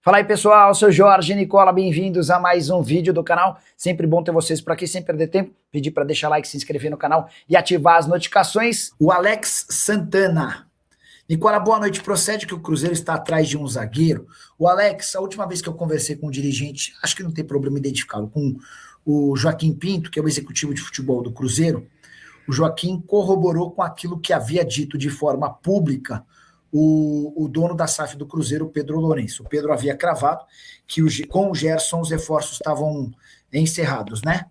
Fala aí pessoal, sou Jorge Nicola, bem-vindos a mais um vídeo do canal. Sempre bom ter vocês por aqui, sem perder tempo. Pedir para deixar like, se inscrever no canal e ativar as notificações. O Alex Santana. Nicola, boa noite. Procede que o Cruzeiro está atrás de um zagueiro. O Alex, a última vez que eu conversei com o dirigente, acho que não tem problema identificá-lo, com o Joaquim Pinto, que é o executivo de futebol do Cruzeiro, o Joaquim corroborou com aquilo que havia dito de forma pública o dono da SAF do Cruzeiro, Pedro Lourenço. O Pedro havia cravado que com o Gerson os reforços estavam encerrados, né?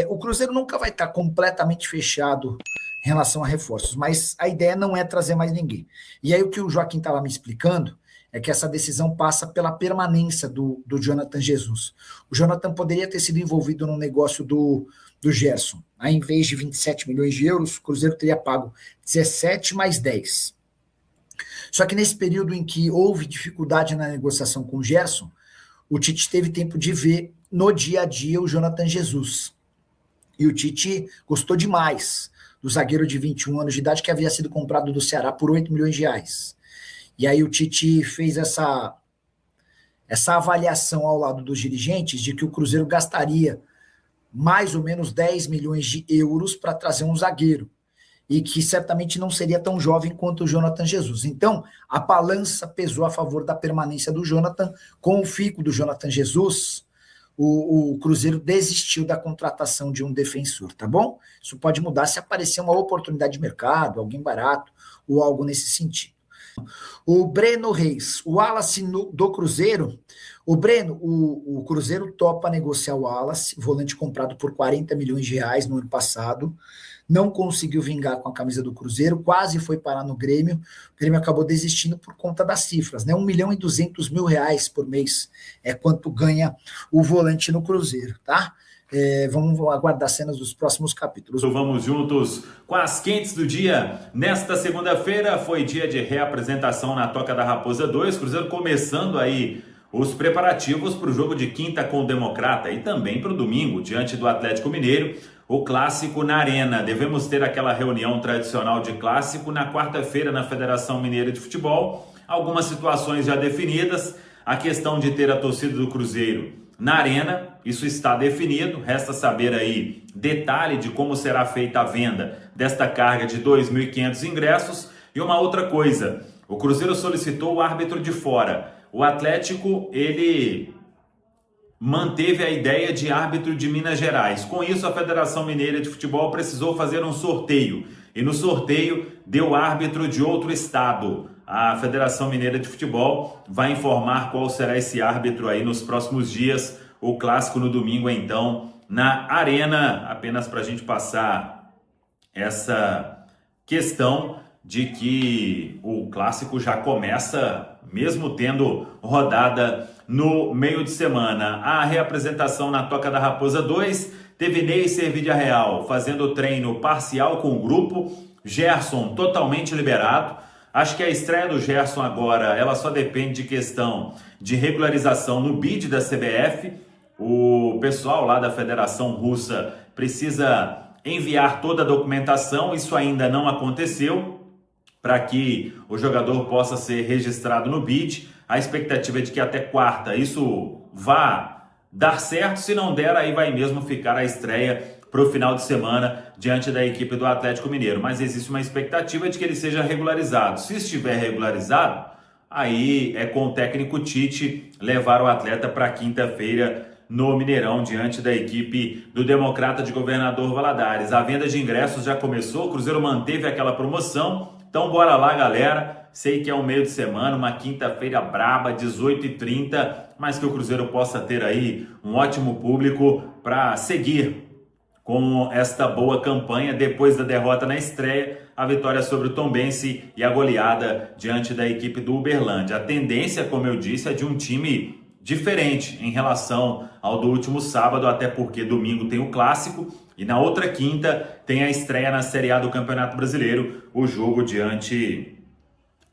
O Cruzeiro nunca vai estar completamente fechado em relação a reforços, mas a ideia não é trazer mais ninguém. E aí o que o Joaquim estava me explicando é que essa decisão passa pela permanência do Jonathan Jesus. O Jonathan poderia ter sido envolvido no negócio do Gerson. Aí, em vez de 27 milhões de euros, o Cruzeiro teria pago 17 mais 10. Só que nesse período em que houve dificuldade na negociação com o Gerson, o Tite teve tempo de ver no dia a dia o Jonathan Jesus. E o Tite gostou demais do zagueiro de 21 anos de idade que havia sido comprado do Ceará por 8 milhões de reais. E aí o Tite fez essa avaliação ao lado dos dirigentes de que o Cruzeiro gastaria mais ou menos 10 milhões de euros para trazer um zagueiro. E que certamente não seria tão jovem quanto o Jonathan Jesus. Então, a balança pesou a favor da permanência do Jonathan. Com o fico do Jonathan Jesus, o Cruzeiro desistiu da contratação de um defensor, tá bom? Isso pode mudar se aparecer uma oportunidade de mercado, alguém barato, ou algo nesse sentido. O Breno Reis, o Wallace do Cruzeiro. O Breno, o Cruzeiro topa negociar o Wallace, volante comprado por 40 milhões de reais no ano passado. Não conseguiu vingar com a camisa do Cruzeiro, quase foi parar no Grêmio. O Grêmio acabou desistindo por conta das cifras, né? 1 milhão e 200 mil reais por mês é quanto ganha o volante no Cruzeiro, tá? Vamos aguardar cenas dos próximos capítulos. Vamos juntos com as quentes do dia. Nesta segunda-feira foi dia de reapresentação na Toca da Raposa 2. Cruzeiro começando aí os preparativos para o jogo de quinta com o Democrata e também para o domingo, diante do Atlético Mineiro, o clássico na Arena. Devemos ter aquela reunião tradicional de clássico na quarta-feira na Federação Mineira de Futebol. Algumas situações já definidas. A questão de ter a torcida do Cruzeiro na Arena, isso está definido. Resta saber aí detalhe de como será feita a venda desta carga de 2.500 ingressos. E uma outra coisa, o Cruzeiro solicitou o árbitro de fora. O Atlético, ele manteve a ideia de árbitro de Minas Gerais. Com isso, a Federação Mineira de Futebol precisou fazer um sorteio. E no sorteio, deu árbitro de outro estado. A Federação Mineira de Futebol vai informar qual será esse árbitro aí nos próximos dias. O clássico no domingo, então, na Arena. Apenas para a gente passar essa questão de que o clássico já começa, mesmo tendo rodada no meio de semana. A reapresentação na Toca da Raposa 2 teve Ney Servídia Real fazendo treino parcial com o grupo, Gerson totalmente liberado. Acho que a estreia do Gerson agora, ela só depende de questão de regularização no BID da CBF. O pessoal lá da Federação Russa precisa enviar toda a documentação, isso ainda não aconteceu, para que o jogador possa ser registrado no BID. A expectativa é de que até quarta isso vá dar certo. Se não der, aí vai mesmo ficar a estreia para o final de semana diante da equipe do Atlético Mineiro. Mas existe uma expectativa de que ele seja regularizado. Se estiver regularizado, aí é com o técnico Tite levar o atleta para quinta-feira no Mineirão, diante da equipe do Democrata de Governador Valadares. A venda de ingressos já começou, o Cruzeiro manteve aquela promoção. Então bora lá, galera. Sei que é um meio de semana, uma quinta-feira braba, 18h30, mas que o Cruzeiro possa ter aí um ótimo público para seguir com esta boa campanha depois da derrota na estreia, a vitória sobre o Tombense e a goleada diante da equipe do Uberlândia. A tendência, como eu disse, é de um time diferente em relação ao do último sábado, até porque domingo tem o clássico e na outra quinta tem a estreia na Série A do Campeonato Brasileiro, o jogo diante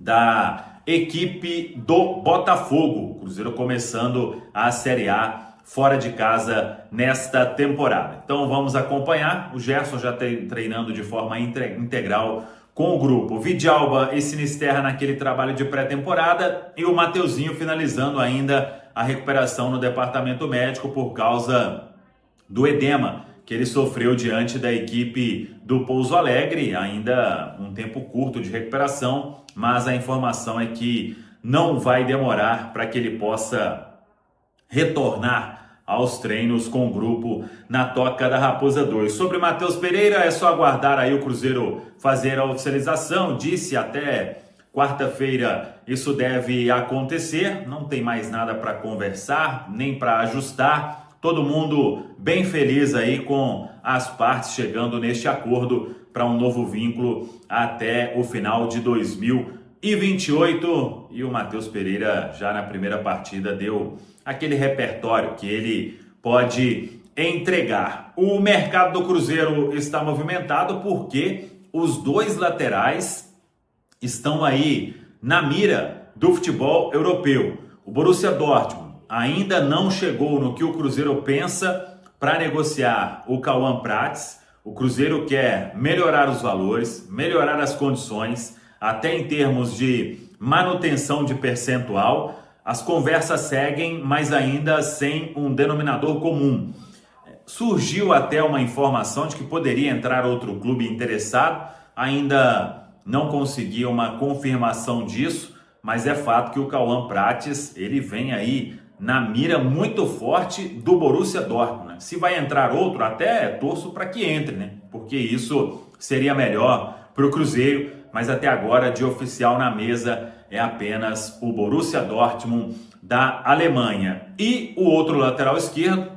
da equipe do Botafogo. O Cruzeiro começando a Série A fora de casa nesta temporada. Então vamos acompanhar. O Gerson já está treinando de forma integral com o grupo. O Vidalba e Sinisterra naquele trabalho de pré-temporada e o Mateuzinho finalizando ainda a recuperação no departamento médico por causa do edema que ele sofreu diante da equipe do Pouso Alegre. Ainda um tempo curto de recuperação, mas a informação é que não vai demorar para que ele possa retornar aos treinos com o grupo na Toca da Raposa 2. Sobre Matheus Pereira, é só aguardar aí o Cruzeiro fazer a oficialização. Disse até quarta-feira isso deve acontecer. Não tem mais nada para conversar, nem para ajustar. Todo mundo bem feliz aí com as partes chegando neste acordo para um novo vínculo até o final de 2028. E o Matheus Pereira já na primeira partida deu aquele repertório que ele pode entregar. O mercado do Cruzeiro está movimentado porque os dois laterais estão aí na mira do futebol europeu. O Borussia Dortmund ainda não chegou no que o Cruzeiro pensa para negociar o Cauã Prats. O Cruzeiro quer melhorar os valores, melhorar as condições, até em termos de manutenção de percentual. As conversas seguem, mas ainda sem um denominador comum. Surgiu até uma informação de que poderia entrar outro clube interessado. Ainda não consegui uma confirmação disso, mas é fato que o Cauã Prats, ele vem aí na mira muito forte do Borussia Dortmund, né? Se vai entrar outro, até torço para que entre, né? Porque isso seria melhor para o Cruzeiro, mas até agora de oficial na mesa é apenas o Borussia Dortmund da Alemanha. E o outro lateral esquerdo,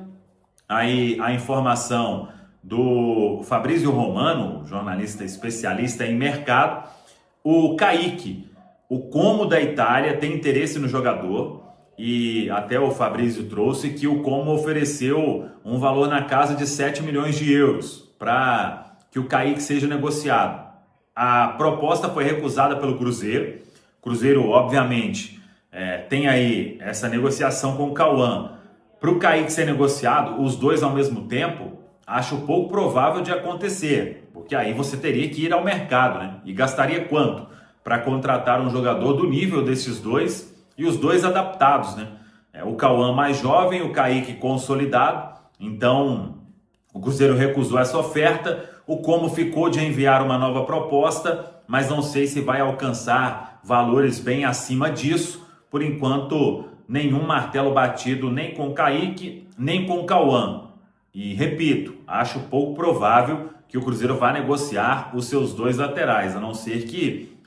aí a informação do Fabrício Romano, jornalista especialista em mercado, o Kaique, o Como da Itália tem interesse no jogador. E até o Fabrício trouxe que o Como ofereceu um valor na casa de 7 milhões de euros para que o Kaique seja negociado. A proposta foi recusada pelo Cruzeiro. O Cruzeiro, obviamente, tem aí essa negociação com o Cauã. Para o Kaique ser negociado, os dois ao mesmo tempo, acho pouco provável de acontecer. Porque aí você teria que ir ao mercado, né? E gastaria quanto para contratar um jogador do nível desses dois? E os dois adaptados, né? O Cauã mais jovem, o Kaique consolidado. Então, o Cruzeiro recusou essa oferta. O Como ficou de enviar uma nova proposta, mas não sei se vai alcançar valores bem acima disso. Por enquanto, nenhum martelo batido nem com o Kaique, nem com o Cauã. E repito, acho pouco provável que o Cruzeiro vá negociar os seus dois laterais, a não ser que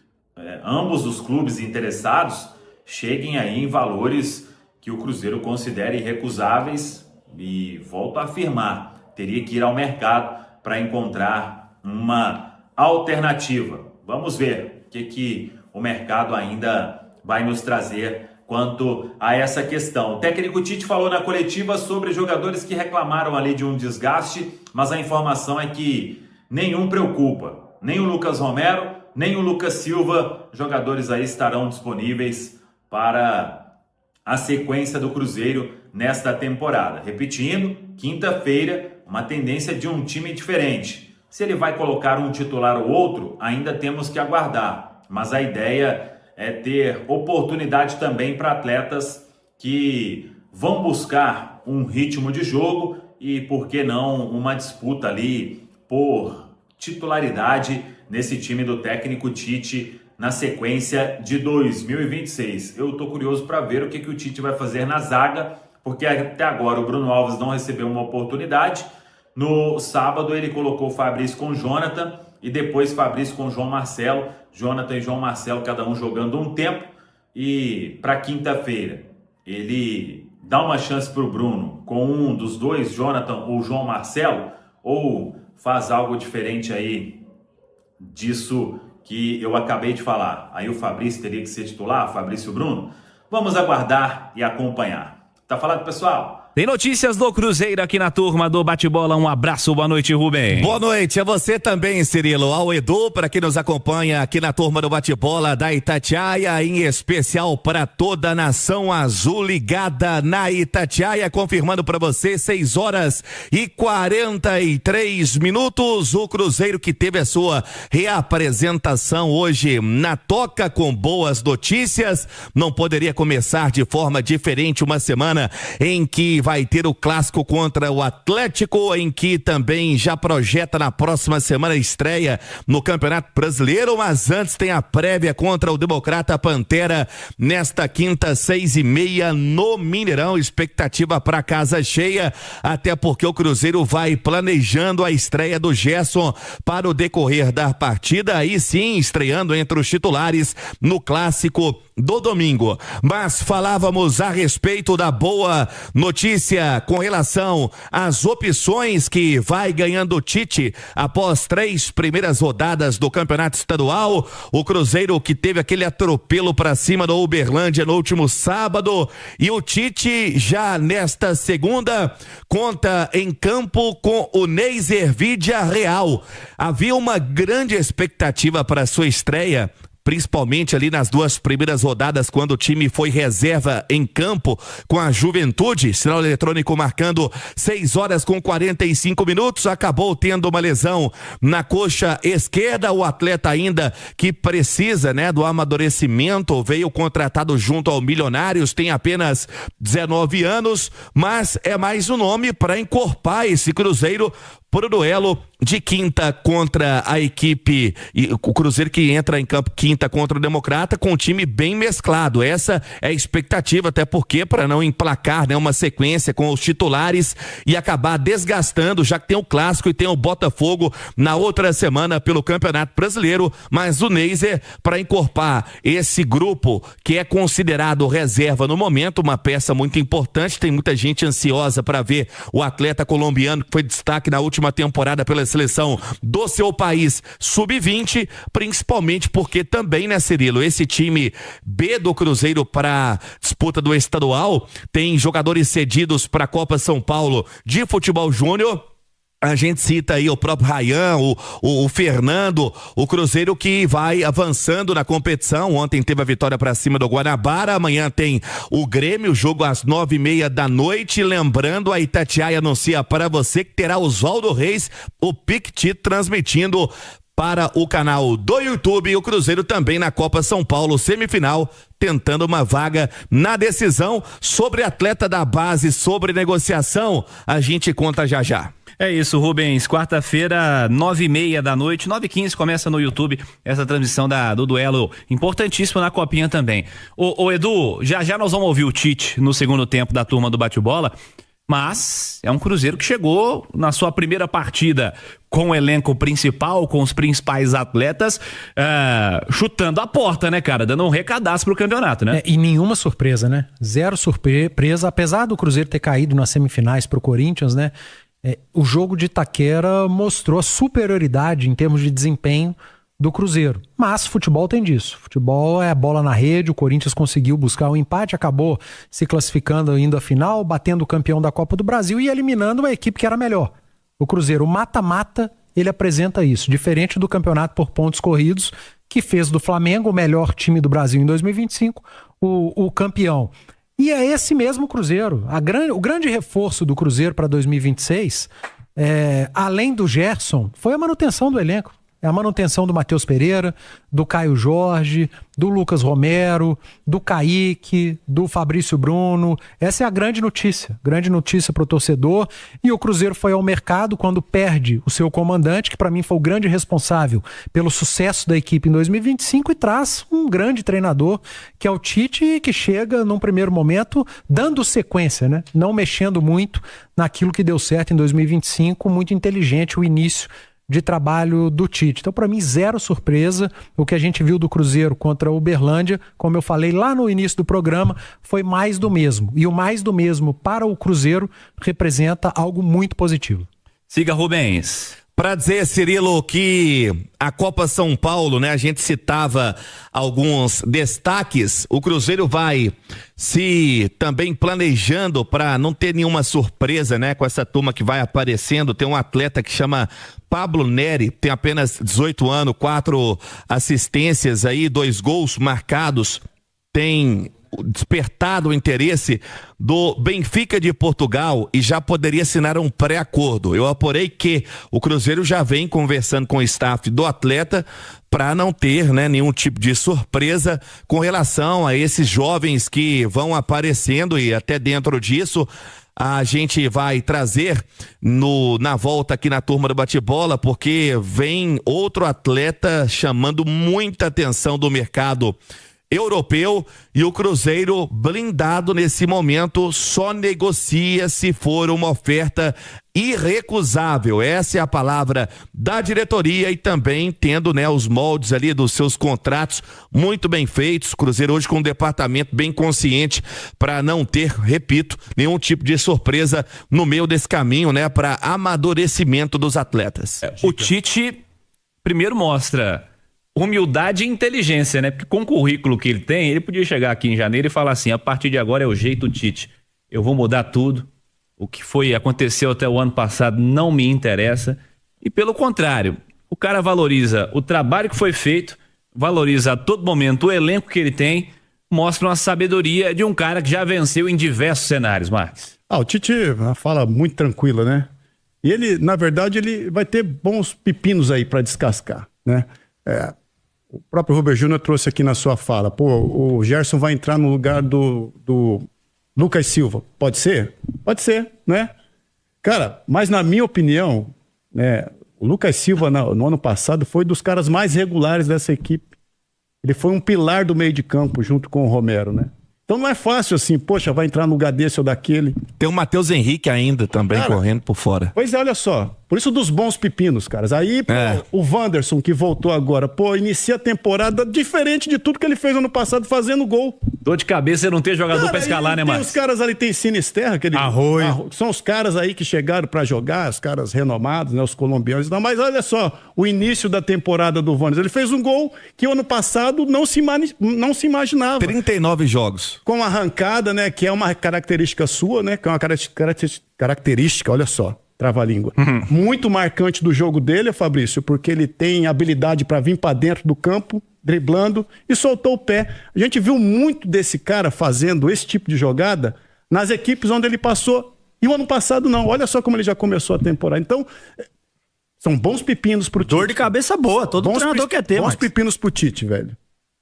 ambos os clubes interessados cheguem aí em valores que o Cruzeiro considere irrecusáveis. E volto a afirmar, teria que ir ao mercado para encontrar uma alternativa. Vamos ver o que o mercado ainda vai nos trazer quanto a essa questão. O técnico Tite falou na coletiva sobre jogadores que reclamaram ali de um desgaste, mas a informação é que nenhum preocupa. Nem o Lucas Romero, nem o Lucas Silva, jogadores aí estarão disponíveis para a sequência do Cruzeiro nesta temporada. Repetindo, quinta-feira, uma tendência de um time diferente. Se ele vai colocar um titular ou outro, ainda temos que aguardar. Mas a ideia é ter oportunidade também para atletas que vão buscar um ritmo de jogo e, por que não, uma disputa ali por titularidade nesse time do técnico Tite na sequência de 2026. Eu estou curioso para ver o que o Tite vai fazer na zaga, porque até agora o Bruno Alves não recebeu uma oportunidade. No sábado ele colocou o Fabrício com o Jonathan e depois Fabrício com o João Marcelo. Jonathan e João Marcelo, cada um jogando um tempo. E para quinta-feira ele dá uma chance para o Bruno com um dos dois, Jonathan ou João Marcelo, ou faz algo diferente aí disso que eu acabei de falar. Aí o Fabrício teria que ser titular, Fabrício e o Bruno. Vamos aguardar e acompanhar. Tá falado, pessoal? Tem notícias do Cruzeiro aqui na turma do Bate-Bola. Um abraço, boa noite, Rubem. Boa noite a você também, Cirilo. Ao Edu, para quem nos acompanha aqui na turma do Bate-Bola da Itatiaia, em especial para toda a nação azul ligada na Itatiaia, confirmando para você 6h43. O Cruzeiro que teve a sua reapresentação hoje na Toca com boas notícias. Não poderia começar de forma diferente uma semana em que vai ter o clássico contra o Atlético, em que também já projeta na próxima semana estreia no Campeonato Brasileiro, mas antes tem a prévia contra o Democrata Pantera nesta quinta, 6h30 no Mineirão. Expectativa para casa cheia, até porque o Cruzeiro vai planejando a estreia do Gerson para o decorrer da partida, aí sim estreando entre os titulares no clássico do domingo. Mas falávamos a respeito da boa notícia com relação às opções que vai ganhando o Tite após 3 primeiras rodadas do Campeonato Estadual. O Cruzeiro que teve aquele atropelo para cima do Uberlândia no último sábado, e o Tite já nesta segunda conta em campo com o Neiser Vidia Real. Havia uma grande expectativa para sua estreia, principalmente ali nas 2 primeiras rodadas, quando o time foi reserva em campo com a Juventude. Sinal eletrônico marcando 6h45. Acabou tendo uma lesão na coxa esquerda. O atleta ainda que precisa, do amadurecimento, veio contratado junto ao Milionários, tem apenas 19 anos, mas é mais um nome para encorpar esse Cruzeiro para o duelo de quinta contra a equipe, e o Cruzeiro que entra em campo quinta contra o Democrata com um time bem mesclado. Essa é a expectativa, até porque para não emplacar uma sequência com os titulares e acabar desgastando, já que tem o Clássico e tem o Botafogo na outra semana pelo Campeonato Brasileiro. Mas o Neiser, para encorpar esse grupo que é considerado reserva no momento, uma peça muito importante. Tem muita gente ansiosa para ver o atleta colombiano que foi destaque na última temporada pela seleção do seu país sub-20, principalmente porque também, Cirilo, esse time B do Cruzeiro para disputa do estadual tem jogadores cedidos para a Copa São Paulo de futebol júnior. A gente cita aí o próprio Rayan, o Fernando, o Cruzeiro que vai avançando na competição. Ontem teve a vitória para cima do Guanabara, amanhã tem o Grêmio, jogo às 9h30. Lembrando, a Itatiaia anuncia para você que terá Oswaldo Reis, o Piquet, transmitindo para o canal do YouTube. E o Cruzeiro também na Copa São Paulo, semifinal, tentando uma vaga na decisão. Sobre atleta da base, sobre negociação, a gente conta já já. É isso, Rubens. Quarta-feira, 9h30 da noite, 9h15, começa no YouTube essa transmissão do duelo importantíssimo na Copinha também. Ô Edu, já nós vamos ouvir o Tite no segundo tempo da turma do Bate-Bola, mas é um Cruzeiro que chegou na sua primeira partida com o elenco principal, com os principais atletas, chutando a porta, né, cara? Dando um recadaço pro campeonato, né? E nenhuma surpresa, né? Zero surpresa, apesar do Cruzeiro ter caído nas semifinais pro Corinthians, né? O jogo de Itaquera mostrou a superioridade em termos de desempenho do Cruzeiro. Mas futebol tem disso. Futebol é a bola na rede. O Corinthians conseguiu buscar o empate, acabou se classificando indo à final, batendo o campeão da Copa do Brasil e eliminando uma equipe que era melhor. O Cruzeiro, o mata-mata, ele apresenta isso. Diferente do campeonato por pontos corridos, que fez do Flamengo o melhor time do Brasil em 2025, o campeão. E é esse mesmo Cruzeiro. O grande reforço do Cruzeiro para 2026, além do Gerson, foi a manutenção do elenco. É a manutenção do Matheus Pereira, do Caio Jorge, do Lucas Romero, do Kaique, do Fabrício Bruno. Essa é a grande notícia para o torcedor. E o Cruzeiro foi ao mercado quando perde o seu comandante, que para mim foi o grande responsável pelo sucesso da equipe em 2025, e traz um grande treinador, que é o Tite, que chega num primeiro momento dando sequência, né? Não mexendo muito naquilo que deu certo em 2025, muito inteligente o início de trabalho do Tite. Então, para mim, zero surpresa. O que a gente viu do Cruzeiro contra o Uberlândia, como eu falei lá no início do programa, foi mais do mesmo. E o mais do mesmo para o Cruzeiro representa algo muito positivo. Siga, Rubens. Para dizer, Cirilo, que a Copa São Paulo, né, a gente citava alguns destaques, o Cruzeiro vai se também planejando para não ter nenhuma surpresa, né, com essa turma que vai aparecendo. Tem um atleta que chama Pablo Neri, tem apenas 18 anos, 4 assistências aí, 2 gols marcados, tem despertado o interesse do Benfica de Portugal e já poderia assinar um pré-acordo. Eu apurei que o Cruzeiro já vem conversando com o staff do atleta para não ter, né, nenhum tipo de surpresa com relação a esses jovens que vão aparecendo, e até dentro disso a gente vai trazer na volta aqui na turma do bate-bola, porque vem outro atleta chamando muita atenção do mercado europeu, e o Cruzeiro blindado nesse momento, só negocia se for uma oferta irrecusável. Essa é a palavra da diretoria, e também tendo, né, os moldes ali dos seus contratos muito bem feitos. O Cruzeiro hoje com um departamento bem consciente para não ter, repito, nenhum tipo de surpresa no meio desse caminho, né, para amadurecimento dos atletas. O Tite primeiro mostra humildade e inteligência, né? Porque com o currículo que ele tem, ele podia chegar aqui em janeiro e falar assim: a partir de agora é o jeito Tite, eu vou mudar tudo, o que aconteceu até o ano passado não me interessa. E pelo contrário, o cara valoriza o trabalho que foi feito, valoriza a todo momento o elenco que ele tem, mostra uma sabedoria de um cara que já venceu em diversos cenários, Marques. O Tite fala muito tranquila, né? E ele, na verdade, ele vai ter bons pepinos aí para descascar, né? O próprio Rubem Júnior trouxe aqui na sua fala, o Gerson vai entrar no lugar do Lucas Silva. Pode ser? Pode ser, né? Cara, mas na minha opinião, né, o Lucas Silva no ano passado foi dos caras mais regulares dessa equipe. Ele foi um pilar do meio de campo junto com o Romero, né? Então não é fácil assim, poxa, vai entrar no lugar desse ou daquele. Tem o Matheus Henrique ainda também, cara, correndo por fora. Pois é, olha só. Por isso dos bons pepinos, caras. Aí, o Wanderson, que voltou agora, inicia a temporada diferente de tudo que ele fez ano passado, fazendo gol. Dor de cabeça não ter jogador pra escalar, né, Marcos? Os caras ali tem Sinisterra, Arroio. São os caras aí que chegaram pra jogar, os caras renomados, né, os colombianos. Não, mas olha só, o início da temporada do Wanderson, ele fez um gol que o ano passado não se imaginava. 39 jogos. Com arrancada, né, que é uma característica sua, né, que é uma característica, olha só, trava-língua. Muito marcante do jogo dele, Fabrício, porque ele tem habilidade para vir para dentro do campo, driblando, e soltou o pé. A gente viu muito desse cara fazendo esse tipo de jogada nas equipes onde ele passou, e o ano passado não. Olha só como ele já começou a temporada. Então, são bons pepinos pro Tite. Dor de cabeça boa, todo treinador quer ter, bons pepinos pro Tite, velho.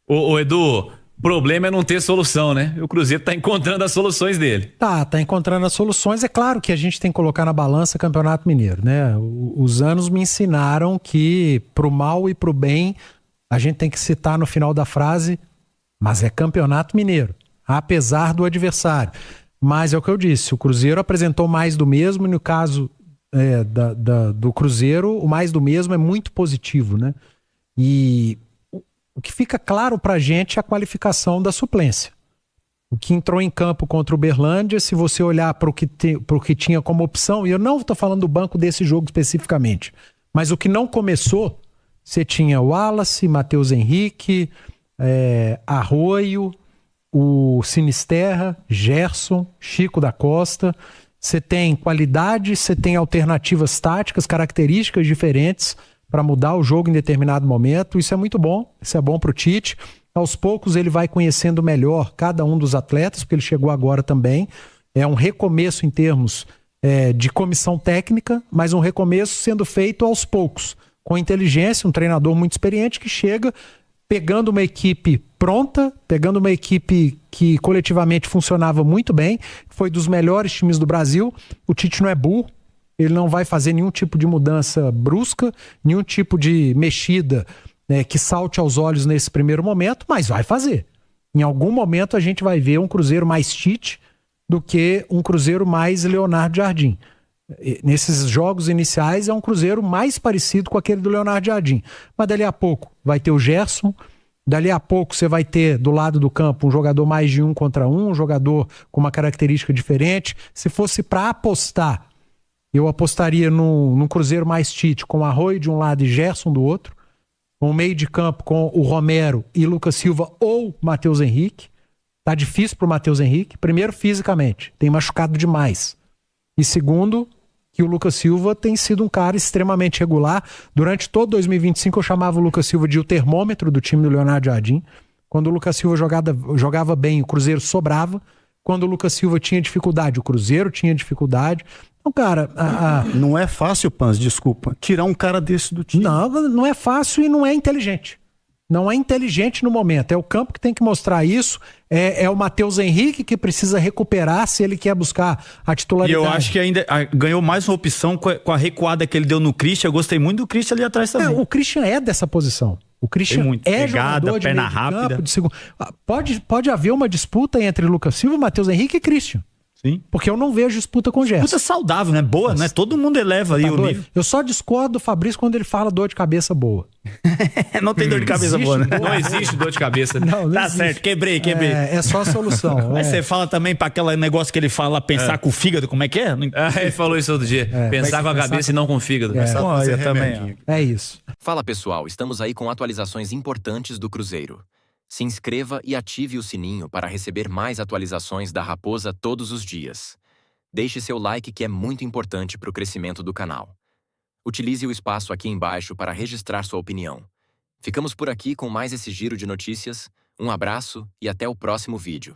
Ô Edu, o problema é não ter solução, né? O Cruzeiro tá encontrando as soluções dele. Tá encontrando as soluções. É claro que a gente tem que colocar na balança Campeonato Mineiro, né? Os anos me ensinaram que pro mal e pro bem a gente tem que citar no final da frase, mas é Campeonato Mineiro, apesar do adversário. Mas é o que eu disse, o Cruzeiro apresentou mais do mesmo, e no caso do Cruzeiro, o mais do mesmo é muito positivo, né? E o que fica claro pra gente é a qualificação da suplência. O que entrou em campo contra o Uberlândia, se você olhar para o que tinha como opção, e eu não estou falando do banco desse jogo especificamente, mas o que não começou, você tinha o Wallace, Matheus Henrique, Arroio, o Sinisterra, Gerson, Chico da Costa. Você tem qualidade, você tem alternativas táticas, características diferentes para mudar o jogo em determinado momento. Isso é muito bom, isso é bom para o Tite. Aos poucos ele vai conhecendo melhor cada um dos atletas, porque ele chegou agora também. É um recomeço em termos de comissão técnica, mas um recomeço sendo feito aos poucos, com inteligência, um treinador muito experiente que chega pegando uma equipe pronta, pegando uma equipe que coletivamente funcionava muito bem, foi dos melhores times do Brasil. O Tite não é burro, ele não vai fazer nenhum tipo de mudança brusca, nenhum tipo de mexida que salte aos olhos nesse primeiro momento, mas vai fazer. Em algum momento a gente vai ver um Cruzeiro mais Tite do que um Cruzeiro mais Leonardo Jardim. Nesses jogos iniciais é um Cruzeiro mais parecido com aquele do Leonardo Jardim. Mas dali a pouco vai ter o Gerson, dali a pouco você vai ter do lado do campo um jogador mais de 1 contra 1, um jogador com uma característica diferente. Se fosse para apostar Eu apostaria no Cruzeiro mais Tite, com Arroio de um lado e Gerson do outro, com o meio de campo com o Romero e Lucas Silva ou Matheus Henrique. Tá difícil pro Matheus Henrique. Primeiro, fisicamente, tem machucado demais. E segundo, que o Lucas Silva tem sido um cara extremamente regular. Durante todo 2025 eu chamava o Lucas Silva de o termômetro do time do Leonardo Jardim. Quando o Lucas Silva jogava bem, o Cruzeiro sobrava. Quando o Lucas Silva tinha dificuldade, o Cruzeiro tinha dificuldade. Então, cara... Não é fácil, Panz, desculpa, tirar um cara desse do time. Não é fácil e não é inteligente. Não é inteligente no momento. É o campo que tem que mostrar isso. É o Matheus Henrique que precisa recuperar se ele quer buscar a E titularidade. eu acho que ainda ganhou mais uma opção com a recuada que ele deu no Christian. Eu gostei muito do Christian ali atrás também. O Christian é dessa posição. O Christian muito. é Pegada, jogador de perna meio de rápida. campo, de segundo. Pode haver uma disputa entre Lucas Silva, Matheus Henrique e Christian. Sim. Porque eu não vejo disputa com o Gerson. Puta saudável, né? Boa, né? Todo mundo eleva ali Tá o doido? nível. Eu só discordo do Fabrício quando ele fala dor de cabeça boa. Não tem dor de cabeça boa, né? Não existe dor de cabeça. Não Tá existe. certo, quebrei. É só a solução. Mas você fala também pra aquele negócio que ele fala, pensar com o fígado, como é que é? Ele falou isso outro dia. Pensar com a cabeça e não com o fígado. Olha, também. É isso. Fala pessoal, estamos aí com atualizações importantes do Cruzeiro. Se inscreva e ative o sininho para receber mais atualizações da Raposa todos os dias. Deixe seu like que é muito importante para o crescimento do canal. Utilize o espaço aqui embaixo para registrar sua opinião. Ficamos por aqui com mais esse giro de notícias. Um abraço e até o próximo vídeo.